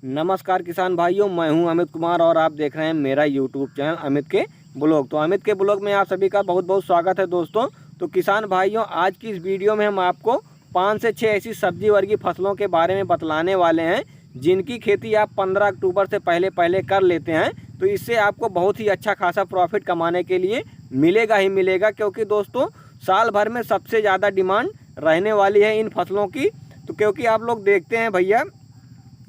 नमस्कार किसान भाइयों, मैं हूं अमित कुमार और आप देख रहे हैं मेरा यूट्यूब चैनल अमित के ब्लॉग। तो अमित के ब्लॉग में आप सभी का बहुत बहुत स्वागत है दोस्तों। तो किसान भाइयों, आज की इस वीडियो में हम आपको 5 से 6 ऐसी सब्जी वर्गीय फसलों के बारे में बतलाने वाले हैं जिनकी खेती आप 15 अक्टूबर से पहले कर लेते हैं तो इससे आपको बहुत ही अच्छा खासा प्रॉफिट कमाने के लिए मिलेगा ही मिलेगा। क्योंकि दोस्तों साल भर में सबसे ज़्यादा डिमांड रहने वाली है इन फसलों की। तो क्योंकि आप लोग देखते हैं भैया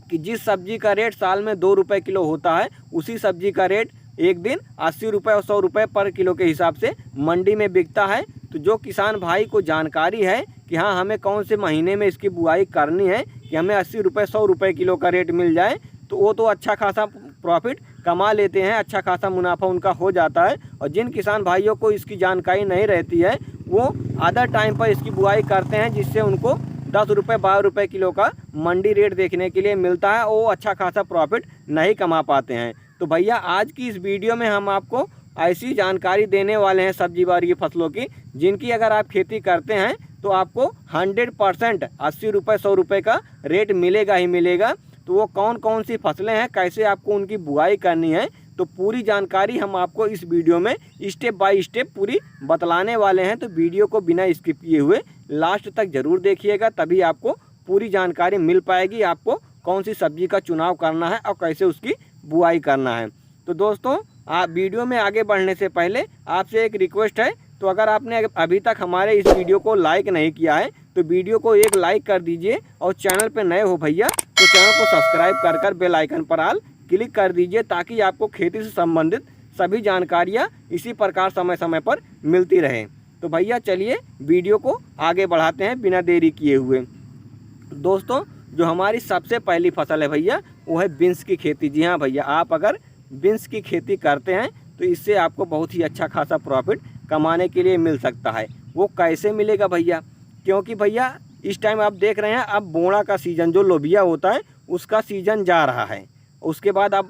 कि जिस सब्जी का रेट साल में 2 रुपये किलो होता है, उसी सब्जी का रेट एक दिन 80 रुपये और 100 रुपये पर किलो के हिसाब से मंडी में बिकता है। तो जो किसान भाई को जानकारी है कि हाँ हमें कौन से महीने में इसकी बुआई करनी है कि हमें 80 रुपये 100 रुपये किलो का रेट मिल जाए, तो वो तो अच्छा खासा प्रॉफिट कमा लेते हैं, अच्छा खासा मुनाफा उनका हो जाता है। और जिन किसान भाइयों को इसकी जानकारी नहीं रहती है वो अदर टाइम पर इसकी बुआई करते हैं, जिससे उनको 10 रुपये 12 रुपये किलो का मंडी रेट देखने के लिए मिलता है, वो अच्छा खासा प्रॉफिट नहीं कमा पाते हैं। तो भैया आज की इस वीडियो में हम आपको ऐसी जानकारी देने वाले हैं सब्जी वर्गीय फसलों की जिनकी अगर आप खेती करते हैं तो आपको 100% 80 रुपये 100 रुपये का रेट मिलेगा ही मिलेगा। तो वो कौन कौन सी फसलें हैं, कैसे आपको उनकी बुआई करनी है, तो पूरी जानकारी हम आपको इस वीडियो में स्टेप बाय स्टेप पूरी बतलाने वाले हैं। तो वीडियो को बिना स्किप किए हुए लास्ट तक ज़रूर देखिएगा, तभी आपको पूरी जानकारी मिल पाएगी आपको कौन सी सब्जी का चुनाव करना है और कैसे उसकी बुआई करना है। तो दोस्तों आप वीडियो में आगे बढ़ने से पहले आपसे एक रिक्वेस्ट है, तो अगर आपने अभी तक हमारे इस वीडियो को लाइक नहीं किया है तो वीडियो को एक लाइक कर दीजिए, और चैनल पर नए हो भैया तो चैनल को सब्सक्राइब कर बेल आइकन पर ऑल क्लिक कर दीजिए, ताकि आपको खेती से संबंधित सभी जानकारियाँ इसी प्रकार समय समय पर मिलती रहें। तो भैया चलिए वीडियो को आगे बढ़ाते हैं बिना देरी किए हुए। दोस्तों जो हमारी सबसे पहली फसल है भैया वो है बीन्स की खेती। जी हाँ भैया, आप अगर बीन्स की खेती करते हैं तो इससे आपको बहुत ही अच्छा खासा प्रॉफिट कमाने के लिए मिल सकता है। वो कैसे मिलेगा भैया, क्योंकि भैया इस टाइम आप देख रहे हैं अब बोड़ा का सीज़न जो लोबिया होता है उसका सीज़न जा रहा है। उसके बाद अब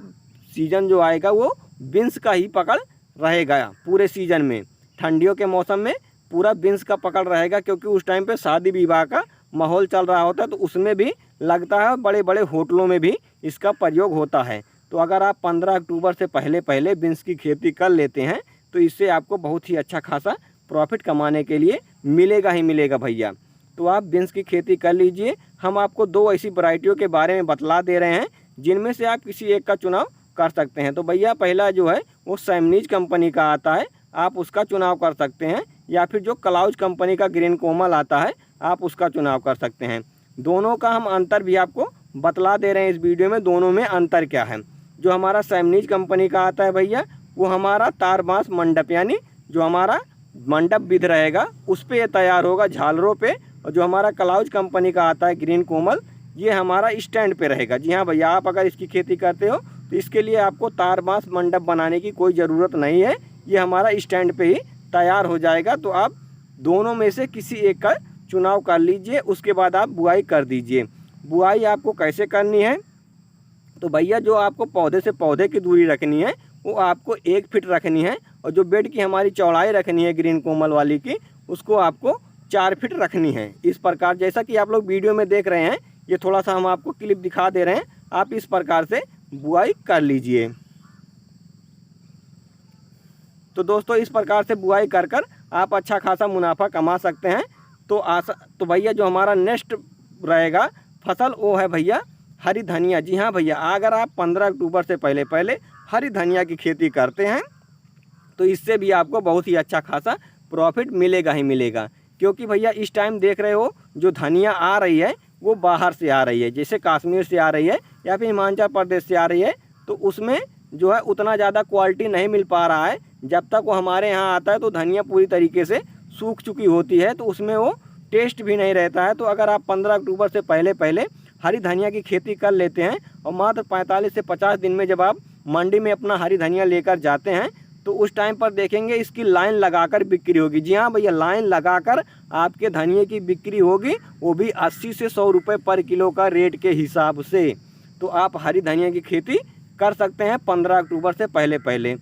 सीज़न जो आएगा वो बीन्स का ही पकड़ रहेगा पूरे सीज़न में। ठंडियों के मौसम में पूरा बीन्स का पकड़ रहेगा, क्योंकि उस टाइम पे शादी विवाह का माहौल चल रहा होता है, तो उसमें भी लगता है, बड़े बड़े होटलों में भी इसका प्रयोग होता है। तो अगर आप 15 अक्टूबर से पहले बीन्स की खेती कर लेते हैं तो इससे आपको बहुत ही अच्छा खासा प्रॉफिट कमाने के लिए मिलेगा ही मिलेगा भैया। तो आप बीन्स की खेती कर लीजिए। हम आपको 2 ऐसी वैरायटियों के बारे में बतला दे रहे हैं जिनमें से आप किसी एक का चुनाव कर सकते हैं। तो भैया पहला जो है वो सैमनीज कंपनी का आता है, आप उसका चुनाव कर सकते हैं, या फिर जो क्लाउज कंपनी का ग्रीन कोमल आता है आप उसका चुनाव कर सकते हैं। दोनों का हम अंतर भी आपको बतला दे रहे हैं इस वीडियो में, दोनों में अंतर क्या है। जो हमारा सैमनीज कंपनी का आता है भैया वो हमारा तार बांस मंडप, यानी जो हमारा मंडप विध रहेगा उस पर यह तैयार होगा, झालरों पे। और जो हमारा क्लाउज कंपनी का आता है ग्रीन कोमल, ये हमारा स्टैंड पे रहेगा। जी हाँ भैया, आप अगर इसकी खेती करते हो तो इसके लिए आपको तार बांस मंडप बनाने की कोई ज़रूरत नहीं है, ये हमारा स्टैंड पे ही तैयार हो जाएगा। तो आप दोनों में से किसी एक का चुनाव कर लीजिए, उसके बाद आप बुआई कर दीजिए। बुआई आपको कैसे करनी है, तो भैया जो आपको पौधे से पौधे की दूरी रखनी है वो आपको 1 फीट रखनी है, और जो बेड की हमारी चौड़ाई रखनी है ग्रीन कोमल वाली की उसको आपको 4 फीट रखनी है। इस प्रकार जैसा कि आप लोग वीडियो में देख रहे हैं, ये थोड़ा सा हम आपको क्लिप दिखा दे रहे हैं, आप इस प्रकार से बुआई कर लीजिए। तो दोस्तों इस प्रकार से बुआई कर आप अच्छा खासा मुनाफा कमा सकते हैं। तो भैया जो हमारा नेक्स्ट रहेगा फसल वो है भैया हरी धनिया। जी हाँ भैया, अगर आप 15 अक्टूबर से पहले हरी धनिया की खेती करते हैं तो इससे भी आपको बहुत ही अच्छा खासा प्रॉफिट मिलेगा ही मिलेगा। क्योंकि भैया इस टाइम देख रहे हो जो धनिया आ रही है वो बाहर से आ रही है, जैसे कश्मीर से आ रही है या फिर हिमाचल प्रदेश से आ रही है, तो उसमें जो है उतना ज़्यादा क्वालिटी नहीं मिल पा रहा है। जब तक वो हमारे यहाँ आता है तो धनिया पूरी तरीके से सूख चुकी होती है, तो उसमें वो टेस्ट भी नहीं रहता है। तो अगर आप 15 अक्टूबर से पहले हरी धनिया की खेती कर लेते हैं और मात्र 45 से 50 दिन में जब आप मंडी में अपना हरी धनिया लेकर जाते हैं तो उस टाइम पर देखेंगे इसकी लाइन लगाकर बिक्री होगी। जी हाँ भैया, लाइन लगाकर आपके धनिये की बिक्री होगी, वो भी 80 से 100 रुपये पर किलो का रेट के हिसाब से। तो आप हरी धनिया की खेती कर सकते हैं 15 अक्टूबर से पहले।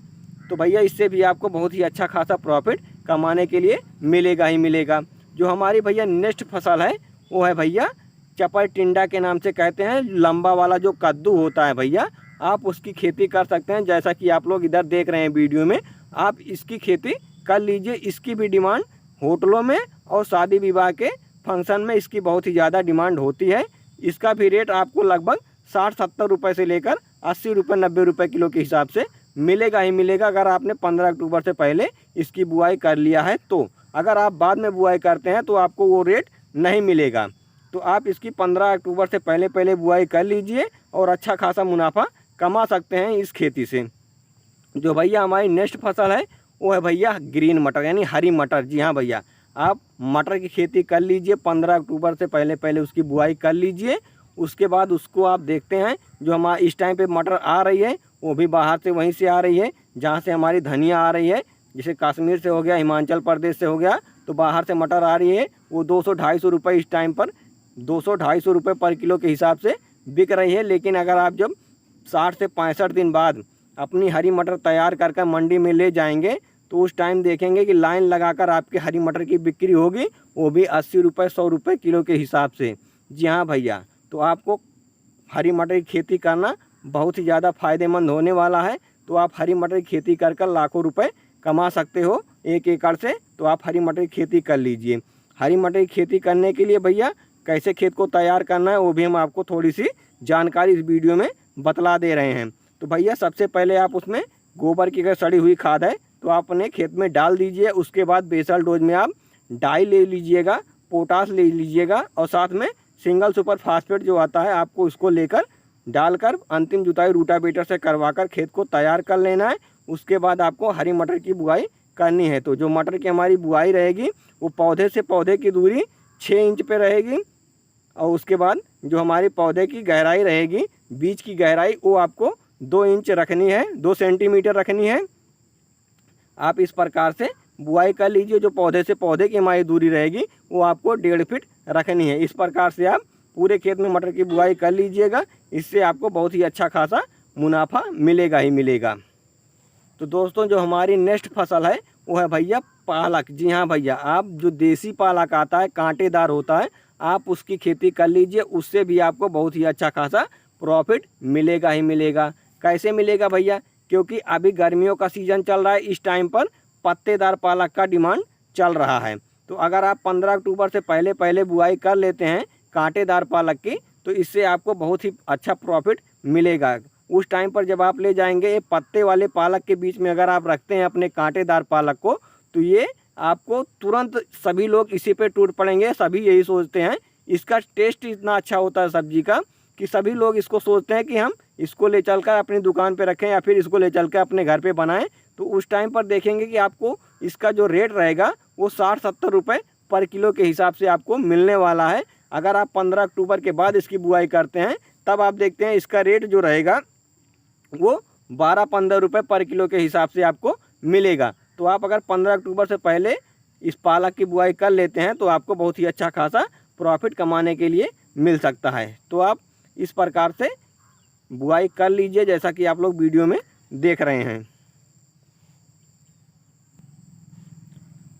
तो भैया इससे भी आपको बहुत ही अच्छा खासा प्रॉफिट कमाने के लिए मिलेगा ही मिलेगा। जो हमारी भैया नेक्स्ट फसल है वो है भैया चपर टिंडा के नाम से कहते हैं, लंबा वाला जो कद्दू होता है भैया, आप उसकी खेती कर सकते हैं। जैसा कि आप लोग इधर देख रहे हैं वीडियो में, आप इसकी खेती कर लीजिए। इसकी भी डिमांड होटलों में और शादी विवाह के फंक्शन में इसकी बहुत ही ज़्यादा डिमांड होती है। इसका भी रेट आपको लगभग 60-70 रुपये से लेकर 80 रुपये 90 रुपये किलो के हिसाब से मिलेगा ही मिलेगा, अगर आपने 15 अक्टूबर से पहले इसकी बुआई कर लिया है तो। अगर आप बाद में बुआई करते हैं तो आपको वो रेट नहीं मिलेगा। तो आप इसकी 15 अक्टूबर से पहले बुआई कर लीजिए और अच्छा खासा मुनाफा कमा सकते हैं इस खेती से। जो भैया हमारी नेक्स्ट फसल है वो है भैया ग्रीन मटर यानी हरी मटर। जी हाँ भैया, आप मटर की खेती कर लीजिए, 15 अक्टूबर से पहले उसकी बुआई कर लीजिए। उसके बाद उसको आप देखते हैं जो हमारा इस टाइम पे मटर आ रही है वो भी बाहर से वहीं से आ रही है जहाँ से हमारी धनिया आ रही है, जैसे कश्मीर से हो गया, हिमाचल प्रदेश से हो गया, तो बाहर से मटर आ रही है। वो 200-250 रुपये इस टाइम पर 200-250 रुपये पर किलो के हिसाब से बिक रही है। लेकिन अगर आप जब 60 से 65 दिन बाद अपनी हरी मटर तैयार कर मंडी में ले जाएंगे तो उस टाइम देखेंगे कि लाइन लगाकर आपके हरी मटर की बिक्री होगी, वो भी 80 रुपये 100 रुपये किलो के हिसाब से। जी हाँ भैया, तो आपको हरी मटर की खेती करना बहुत ही ज़्यादा फ़ायदेमंद होने वाला है। तो आप हरी मटर की खेती कर लाखों रुपए कमा सकते हो 1 एकड़ से। तो आप हरी मटर की खेती कर लीजिए। हरी मटर की खेती करने के लिए भैया कैसे खेत को तैयार करना है वो भी हम आपको थोड़ी सी जानकारी इस वीडियो में बतला दे रहे हैं। तो भैया सबसे पहले आप उसमें गोबर की अगर सड़ी हुई खाद है तो आप अपने खेत में डाल दीजिए। उसके बाद बेसल डोज में आप डाई ले लीजिएगा, पोटास ले लीजिएगा और साथ में सिंगल सुपर फास्फेट जो आता है आपको उसको लेकर डालकर अंतिम जुताई रूटावेटर से करवाकर खेत को तैयार कर लेना है। उसके बाद आपको हरी मटर की बुआई करनी है। तो जो मटर की हमारी बुआई रहेगी वो पौधे से पौधे की दूरी 6 इंच पे रहेगी और उसके बाद जो हमारी पौधे की गहराई रहेगी, बीज की गहराई, वो आपको 2 इंच रखनी है, 2 सेंटीमीटर रखनी है। आप इस प्रकार से बुआई कर लीजिए। जो पौधे से पौधे की हमारी दूरी रहेगी वो आपको 1.5 फीट रखनी है। इस प्रकार से आप पूरे खेत में मटर की बुआई कर लीजिएगा। इससे आपको बहुत ही अच्छा खासा मुनाफा मिलेगा ही मिलेगा। तो दोस्तों जो हमारी नेक्स्ट फसल है वो है भैया पालक। जी हाँ भैया, आप जो देसी पालक आता है कांटेदार होता है, आप उसकी खेती कर लीजिए। उससे भी आपको बहुत ही अच्छा खासा प्रॉफिट मिलेगा ही मिलेगा। कैसे मिलेगा भैया? क्योंकि अभी गर्मियों का सीज़न चल रहा है, इस टाइम पर पत्तेदार पालक का डिमांड चल रहा है। तो अगर आप 15 अक्टूबर से पहले बुआई कर लेते हैं कांटेदार पालक की तो इससे आपको बहुत ही अच्छा प्रॉफिट मिलेगा। उस टाइम पर जब आप ले जाएंगे, ये पत्ते वाले पालक के बीच में अगर आप रखते हैं अपने कांटेदार पालक को, तो ये आपको तुरंत सभी लोग इसी पे टूट पड़ेंगे। सभी यही सोचते हैं, इसका टेस्ट इतना अच्छा होता है सब्जी का कि सभी लोग इसको सोचते हैं कि हम इसको ले चलकर अपनी दुकान पे रखें या फिर इसको ले चलकर अपने घर पे बनाएं। तो उस टाइम पर देखेंगे कि आपको इसका जो रेट रहेगा वो 60-70 रुपये पर किलो के हिसाब से आपको मिलने वाला है। अगर आप 15 अक्टूबर के बाद इसकी बुआई करते हैं तब आप देखते हैं इसका रेट जो रहेगा वो 12-15 रुपये पर किलो के हिसाब से आपको मिलेगा। तो आप अगर 15 अक्टूबर से पहले इस पालक की बुआई कर लेते हैं तो आपको बहुत ही अच्छा खासा प्रॉफिट कमाने के लिए मिल सकता है। तो आप इस प्रकार से बुआई कर लीजिए जैसा कि आप लोग वीडियो में देख रहे हैं।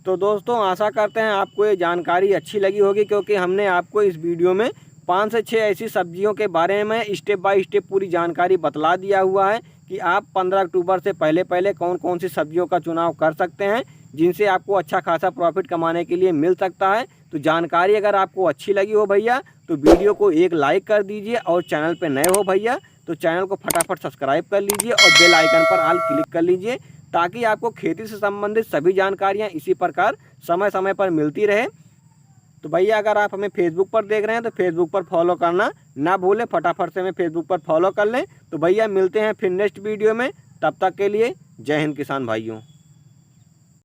तो दोस्तों आशा करते हैं आपको ये जानकारी अच्छी लगी होगी, क्योंकि हमने आपको इस वीडियो में 5 से 6 ऐसी सब्जियों के बारे में स्टेप बाय स्टेप पूरी जानकारी बतला दिया हुआ है कि आप 15 अक्टूबर से पहले कौन कौन सी सब्जियों का चुनाव कर सकते हैं जिनसे आपको अच्छा खासा प्रॉफिट कमाने के लिए मिल सकता है। तो जानकारी अगर आपको अच्छी लगी हो भैया तो वीडियो को एक लाइक कर दीजिए और चैनल पे नए हो भैया तो चैनल को फटाफट सब्सक्राइब कर लीजिए और बेल आइकन पर ऑल क्लिक कर लीजिए ताकि आपको खेती से संबंधित सभी जानकारियाँ इसी प्रकार समय समय पर मिलती रहे। तो भैया अगर आप हमें फेसबुक पर देख रहे हैं तो फेसबुक पर फॉलो करना ना भूलें, फटाफट से हमें फेसबुक पर फॉलो कर लें। तो भैया मिलते हैं फिर नेक्स्ट वीडियो में, तब तक के लिए जय हिंद किसान भाइयों।